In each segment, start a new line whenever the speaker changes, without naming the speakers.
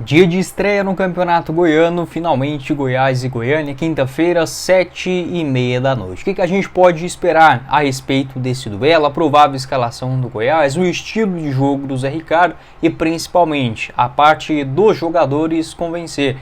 Dia de estreia no Campeonato Goiano, finalmente Goiás e Goiânia, quinta-feira, 7h30 da noite. O que a gente pode esperar a respeito desse duelo, a provável escalação do Goiás, o estilo de jogo do Zé Ricardo e principalmente a parte dos jogadores convencer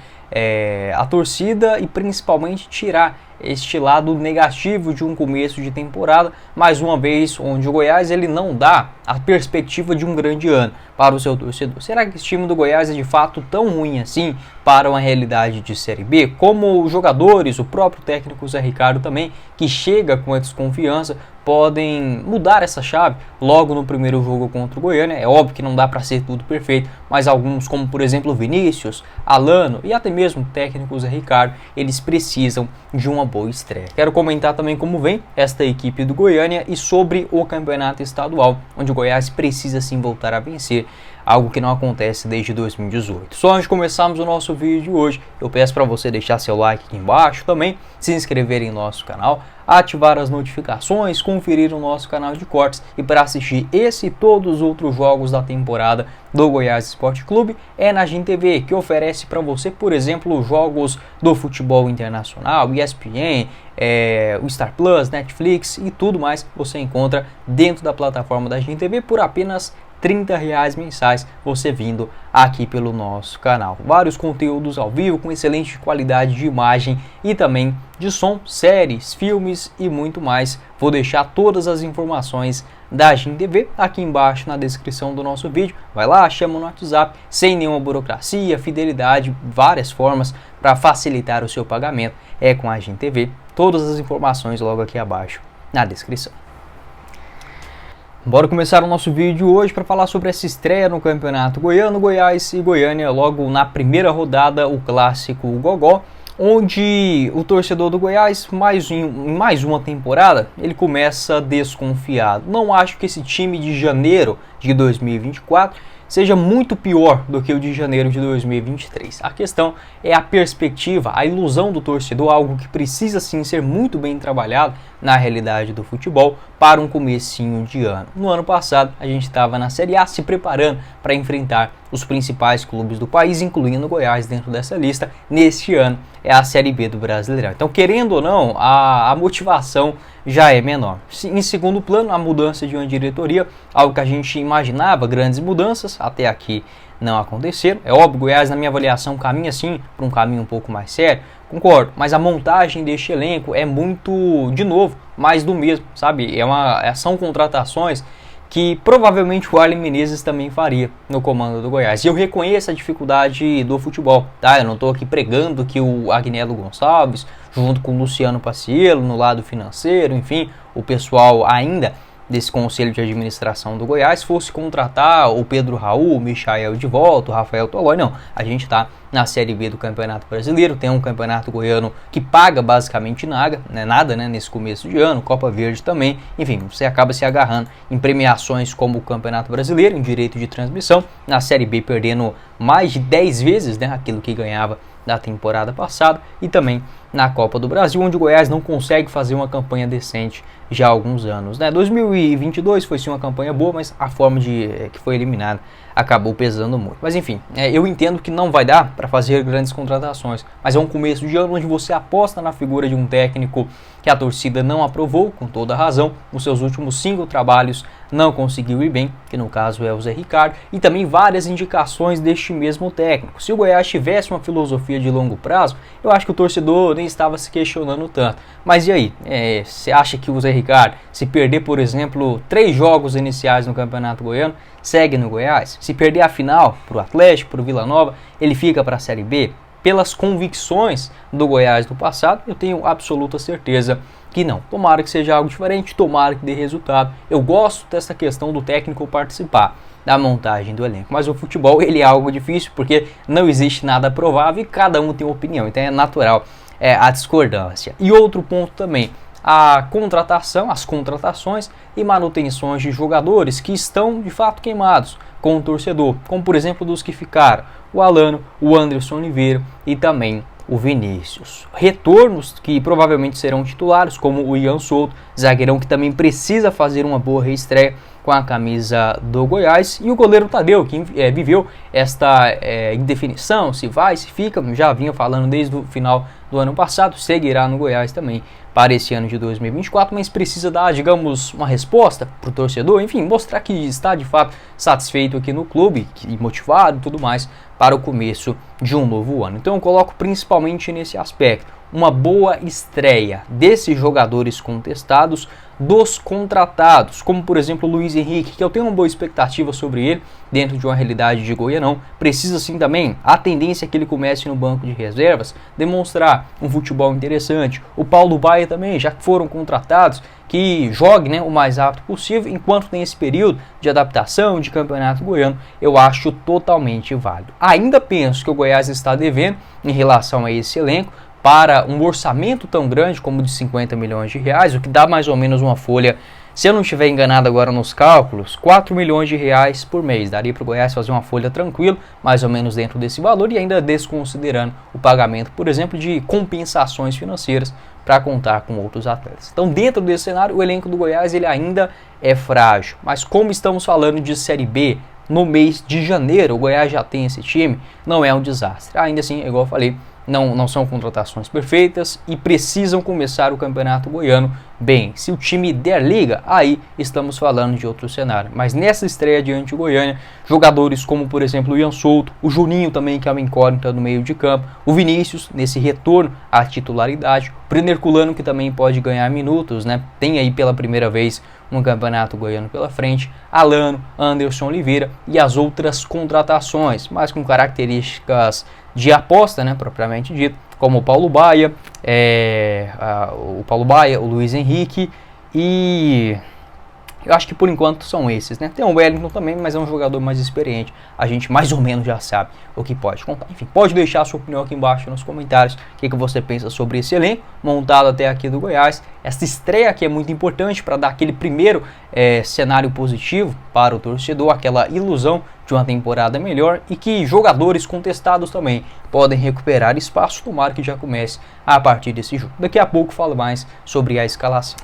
a torcida e principalmente tirar este lado negativo de um começo de temporada, mais uma vez onde o Goiás ele não dá a perspectiva de um grande ano para o seu torcedor. Será que esse time do Goiás é de fato tão ruim assim para uma realidade de Série B? Como os jogadores, o próprio técnico Zé Ricardo também, que chega com a desconfiança, podem mudar essa chave logo no primeiro jogo contra o Goiânia. É óbvio que não dá para ser tudo perfeito, mas alguns, como por exemplo Vinícius, Alano e até mesmo o técnico Zé Ricardo, eles precisam de uma boa estreia. Quero comentar também como vem esta equipe do Goiânia e sobre o campeonato estadual, onde o Goiás precisa sim voltar a vencer, algo que não acontece desde 2018. Só antes de começarmos o nosso vídeo de hoje, eu peço para você deixar seu like aqui embaixo, também se inscrever em nosso canal, ativar as notificações, conferir o nosso canal de cortes e para assistir esse e todos os outros jogos da temporada do Goiás Esporte Clube é na GIN TV, que oferece para você, por exemplo, jogos do futebol internacional, ESPN, o Star Plus, Netflix e tudo mais você encontra dentro da plataforma da GIN TV por apenas R$30 mensais, você vindo aqui pelo nosso canal. Vários conteúdos ao vivo com excelente qualidade de imagem e também de som, séries, filmes e muito mais. Vou deixar todas as informações da GIN TV aqui embaixo na descrição do nosso vídeo. Vai lá, chama no WhatsApp, sem nenhuma burocracia, fidelidade, várias formas para facilitar o seu pagamento. É com a GIN TV. Todas as informações logo aqui abaixo na descrição. Bora começar o nosso vídeo hoje para falar sobre essa estreia no Campeonato Goiano, Goiás e Goiânia, logo na primeira rodada, o clássico Gogó, onde o torcedor do Goiás, em mais uma temporada, ele começa desconfiado. Não acho que esse time de janeiro de 2024 seja muito pior do que o de janeiro de 2023. A questão é a perspectiva, a ilusão do torcedor, algo que precisa sim ser muito bem trabalhado na realidade do futebol para um comecinho de ano. No ano passado a gente estava na Série A se preparando para enfrentar os principais clubes do país, incluindo o Goiás dentro dessa lista. Neste ano é a Série B do Brasileirão. Então, querendo ou não, a motivação já é menor. Em segundo plano, a mudança de uma diretoria, algo que a gente imaginava, grandes mudanças, até aqui não aconteceram. É óbvio, Goiás, na minha avaliação, caminha sim para um caminho um pouco mais sério, concordo, mas a montagem deste elenco é muito, de novo, mais do mesmo, sabe? São contratações que provavelmente o Arlen Menezes também faria no comando do Goiás. E eu reconheço a dificuldade do futebol, tá? Eu não estou aqui pregando que o Agnello Gonçalves, junto com o Luciano Paciello, no lado financeiro, enfim, o pessoal ainda desse conselho de administração do Goiás, fosse contratar o Pedro Raul, o Michael de volta, o Rafael Tolói. Não, a gente está na Série B do Campeonato Brasileiro, tem um Campeonato Goiano que paga basicamente nada, nesse começo de ano, Copa Verde também, enfim, você acaba se agarrando em premiações como o Campeonato Brasileiro, em direito de transmissão, na Série B perdendo mais de 10 vezes aquilo que ganhava da temporada passada e também na Copa do Brasil, onde o Goiás não consegue fazer uma campanha decente já há alguns anos. 2022 foi sim uma campanha boa, mas a forma que foi eliminado acabou pesando muito. Mas enfim, eu entendo que não vai dar para fazer grandes contratações, mas é um começo de ano onde você aposta na figura de um técnico que a torcida não aprovou, com toda razão, nos seus últimos 5 trabalhos não conseguiu ir bem, que no caso é o Zé Ricardo, e também várias indicações deste mesmo técnico. Se o Goiás tivesse uma filosofia de longo prazo, eu acho que o torcedor nem estava se questionando tanto. Mas e aí? Você acha que o Zé Ricardo, se perder, por exemplo, 3 jogos iniciais no Campeonato Goiano, segue no Goiás? Se perder a final para o Atlético, para o Vila Nova, ele fica para a Série B? Pelas convicções do Goiás do passado, eu tenho absoluta certeza que não. Tomara que seja algo diferente, tomara que dê resultado. Eu gosto dessa questão do técnico participar da montagem do elenco, mas o futebol ele é algo difícil porque não existe nada provável e cada um tem uma opinião, então é natural a discordância. E outro ponto também, as contratações e manutenções de jogadores que estão de fato queimados com o torcedor, como por exemplo dos que ficaram, o Alano, o Anderson Oliveira e também o Vinícius. Retornos que provavelmente serão titulares, como o Ian Souto, zagueirão que também precisa fazer uma boa reestreia com a camisa do Goiás, e o goleiro Tadeu, que viveu esta indefinição, se vai, se fica, já vinha falando desde o final do ano passado, seguirá no Goiás também para esse ano de 2024, mas precisa dar, digamos, uma resposta para o torcedor, enfim, mostrar que está de fato satisfeito aqui no clube, e motivado e tudo mais, para o começo de um novo ano. Então eu coloco principalmente nesse aspecto, uma boa estreia desses jogadores contestados, dos contratados, como por exemplo o Luiz Henrique, que eu tenho uma boa expectativa sobre ele, dentro de uma realidade de Goianão. Precisa sim também, a tendência é que ele comece no banco de reservas, demonstrar um futebol interessante. O Paulo Baia também, já que foram contratados, que jogue, né, o mais rápido possível, enquanto tem esse período de adaptação de campeonato goiano, eu acho totalmente válido. Ainda penso que o Goiás está devendo em relação a esse elenco, para um orçamento tão grande como de 50 milhões de reais, o que dá mais ou menos uma folha, se eu não estiver enganado agora nos cálculos, 4 milhões de reais por mês. Daria para o Goiás fazer uma folha tranquila, mais ou menos dentro desse valor, e ainda desconsiderando o pagamento, por exemplo, de compensações financeiras para contar com outros atletas. Então, dentro desse cenário, o elenco do Goiás ele ainda é frágil, mas como estamos falando de Série B, no mês de janeiro, o Goiás já tem esse time, não é um desastre. Ainda assim, igual eu falei, não são contratações perfeitas e precisam começar o campeonato goiano bem. Se o time der liga, aí estamos falando de outro cenário. Mas nessa estreia diante do Goiânia, jogadores como, por exemplo, o Ian Souto, o Juninho também, que é uma incógnita no meio de campo, o Vinícius, nesse retorno à titularidade, o Brenner Culano, que também pode ganhar minutos, né? Tem aí pela primeira vez um campeonato goiano pela frente, Alano, Anderson Oliveira e as outras contratações, mas com características de aposta, né, propriamente dito, como o Paulo Baia, o Luiz Henrique, e eu acho que por enquanto são esses, né? Tem o Wellington também, mas é um jogador mais experiente, a gente mais ou menos já sabe o que pode contar. Enfim, pode deixar a sua opinião aqui embaixo nos comentários, o que você pensa sobre esse elenco montado até aqui do Goiás. Essa estreia aqui é muito importante para dar aquele primeiro cenário positivo para o torcedor, aquela ilusão de uma temporada melhor, e que jogadores contestados também podem recuperar espaço, tomara que já comece a partir desse jogo. Daqui a pouco falo mais sobre a escalação.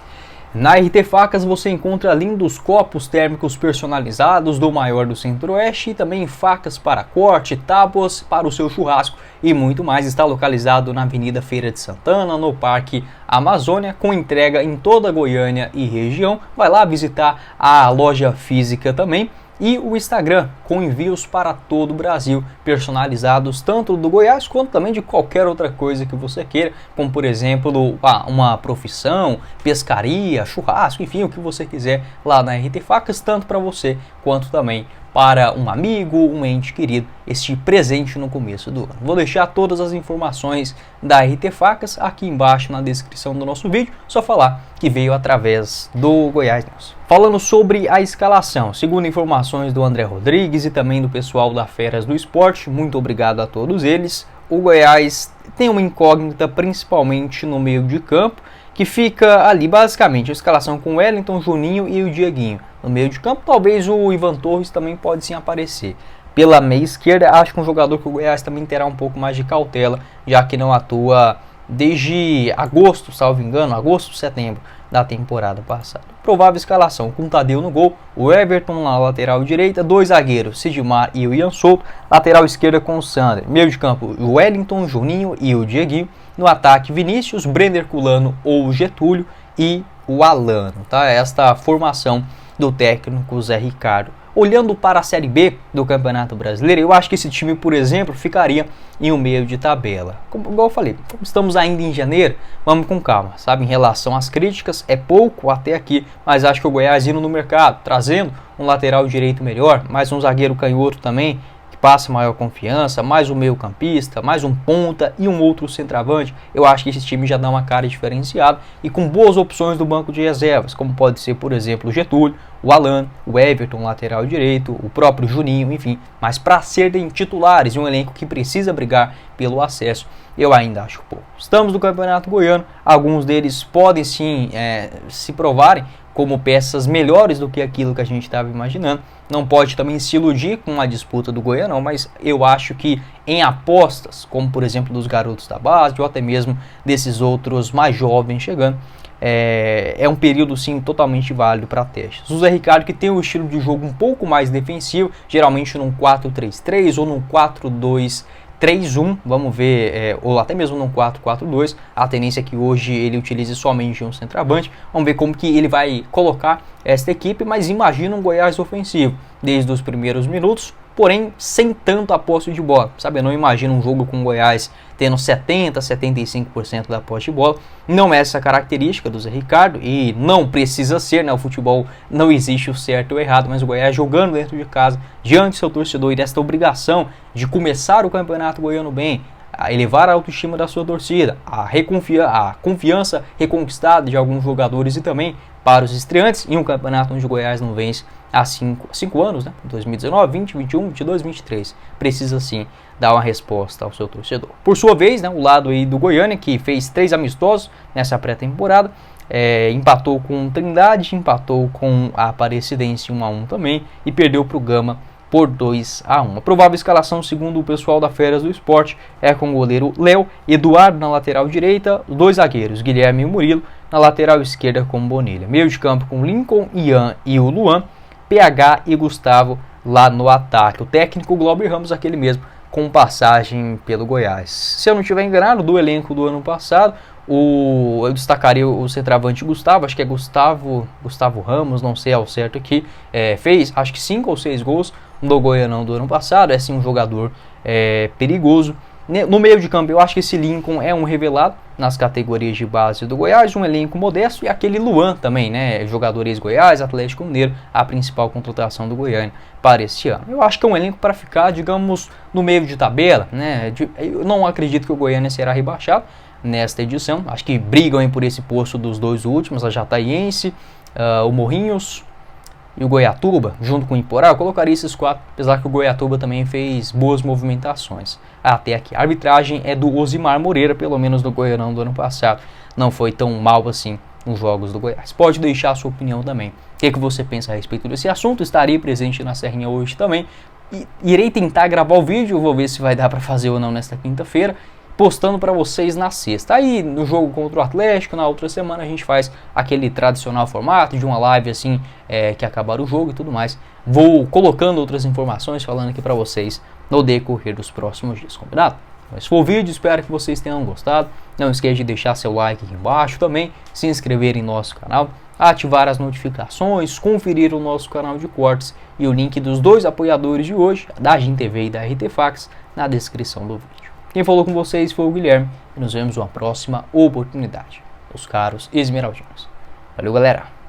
Na RT Facas você encontra lindos copos térmicos personalizados do maior do Centro-Oeste e também facas para corte, tábuas para o seu churrasco e muito mais. Está localizado na Avenida Feira de Santana, no Parque Amazônia, com entrega em toda Goiânia e região. Vai lá visitar a loja física também. E o Instagram, com envios para todo o Brasil, personalizados tanto do Goiás quanto também de qualquer outra coisa que você queira, como por exemplo uma profissão, pescaria, churrasco, enfim, o que você quiser lá na RT Facas, tanto para você quanto também para um amigo, um ente querido, este presente no começo do ano. Vou deixar todas as informações da RT Facas aqui embaixo na descrição do nosso vídeo, só falar que veio através do Goiás News. Falando sobre a escalação, segundo informações do André Rodrigues e também do pessoal da Feras do Esporte, muito obrigado a todos eles, o Goiás tem uma incógnita principalmente no meio de campo, que fica ali basicamente a escalação com o Wellington, Juninho e o Dieguinho. No meio de campo, talvez o Ivan Torres também pode sim aparecer. Pela meia esquerda, acho que um jogador que o Goiás também terá um pouco mais de cautela, já que não atua desde agosto, salvo engano, agosto, setembro da temporada passada. Provável escalação com o Tadeu no gol, o Everton na lateral direita, dois zagueiros, Sidmar e o Ian Souto, lateral esquerda com o Sander, meio de campo o Wellington, Juninho e o Dieguinho, no ataque Vinícius, Brenner Culano ou Getúlio e o Alano, tá? Esta formação do técnico Zé Ricardo. Olhando para a Série B do Campeonato Brasileiro, eu acho que esse time, por exemplo, ficaria em um meio de tabela. Igual eu falei, como estamos ainda em janeiro, vamos com calma, sabe? Em relação às críticas, é pouco até aqui, mas acho que o Goiás indo no mercado, trazendo um lateral direito melhor, mais um zagueiro canhoto também, que passa maior confiança, mais um meio campista, mais um ponta e um outro centroavante, eu acho que esse time já dá uma cara diferenciada e com boas opções do banco de reservas, como pode ser, por exemplo, o Getúlio, o Alano, o Everton, lateral direito, o próprio Juninho, enfim, mas para serem titulares de um elenco que precisa brigar pelo acesso, eu ainda acho pouco. Estamos no Campeonato Goiano, alguns deles podem sim se provarem como peças melhores do que aquilo que a gente estava imaginando. Não pode também se iludir com a disputa do Goianão, mas eu acho que em apostas, como por exemplo dos garotos da base, ou até mesmo desses outros mais jovens chegando, é um período sim totalmente válido para testes. O Zé Ricardo, que tem um estilo de jogo um pouco mais defensivo, geralmente num 4-3-3 ou num 4-2-3-1, vamos ver, ou até mesmo num 4-4-2, a tendência é que hoje ele utilize somente um centroavante. Vamos ver como que ele vai colocar esta equipe, mas imagina um Goiás ofensivo desde os primeiros minutos, porém sem tanta posse de bola, sabe? Eu não imagino um jogo com o Goiás tendo 70%, 75% da posse de bola. Não é essa característica do Zé Ricardo e não precisa ser, né? O futebol não existe o certo ou errado, mas o Goiás jogando dentro de casa, diante do seu torcedor e desta obrigação de começar o Campeonato Goiano bem, a elevar a autoestima da sua torcida, a confiança reconquistada de alguns jogadores e também para os estreantes em um campeonato onde o Goiás não vence há 5 anos, né? 2019, 20, 21, 22, 23. Precisa sim dar uma resposta ao seu torcedor. Por sua vez, né, o lado aí do Goiânia, que fez 3 amistosos nessa pré-temporada, empatou com Trindade, empatou com a Aparecidense 1-1 também e perdeu para o Gama por 2-1. A provável escalação, segundo o pessoal da Feras do Esporte, é com o goleiro Léo, Eduardo na lateral direita, 2 zagueiros, Guilherme e Murilo, na lateral esquerda com Bonilha. Meio de campo com Lincoln, Ian e o Luan, PH e Gustavo lá no ataque. O técnico Glauber Ramos, aquele mesmo, com passagem pelo Goiás. Se eu não estiver enganado, do elenco do ano passado, eu destacaria o centroavante Gustavo, acho que é Gustavo Ramos, não sei ao certo aqui, fez acho que 5 ou 6 gols no Goianão do ano passado, é sim um jogador perigoso. No meio de campo eu acho que esse Lincoln é um revelado nas categorias de base do Goiás, um elenco modesto, e aquele Luan também, né, jogador ex-Goiás, Atlético Mineiro, a principal contratação do Goiânia para este ano. Eu acho que é um elenco para ficar, digamos, no meio de tabela, né, eu não acredito que o Goiânia será rebaixado nesta edição, acho que brigam por esse posto dos 2 últimos, a Jataiense, o Morrinhos e o Goiatuba, junto com o Iporá. Eu colocaria esses 4, apesar que o Goiatuba também fez boas movimentações até aqui. A arbitragem é do Osimar Moreira, pelo menos no Goianão do ano passado, não foi tão mal assim nos jogos do Goiás. Pode deixar a sua opinião também. O que você pensa a respeito desse assunto? Estarei presente na Serrinha hoje também. Irei tentar gravar o vídeo, vou ver se vai dar para fazer ou não nesta quinta-feira, postando para vocês na sexta. Aí no jogo contra o Atlético, na outra semana a gente faz aquele tradicional formato de uma live assim, que acabar o jogo e tudo mais. Vou colocando outras informações, falando aqui para vocês no decorrer dos próximos dias, combinado? Esse foi o vídeo, espero que vocês tenham gostado. Não esqueça de deixar seu like aqui embaixo, também se inscrever em nosso canal, ativar as notificações, conferir o nosso canal de cortes e o link dos 2 apoiadores de hoje, da GIN TV e da RT Fax, na descrição do vídeo. Quem falou com vocês foi o Guilherme e nos vemos numa próxima oportunidade, os caros esmeraldinos. Valeu, galera!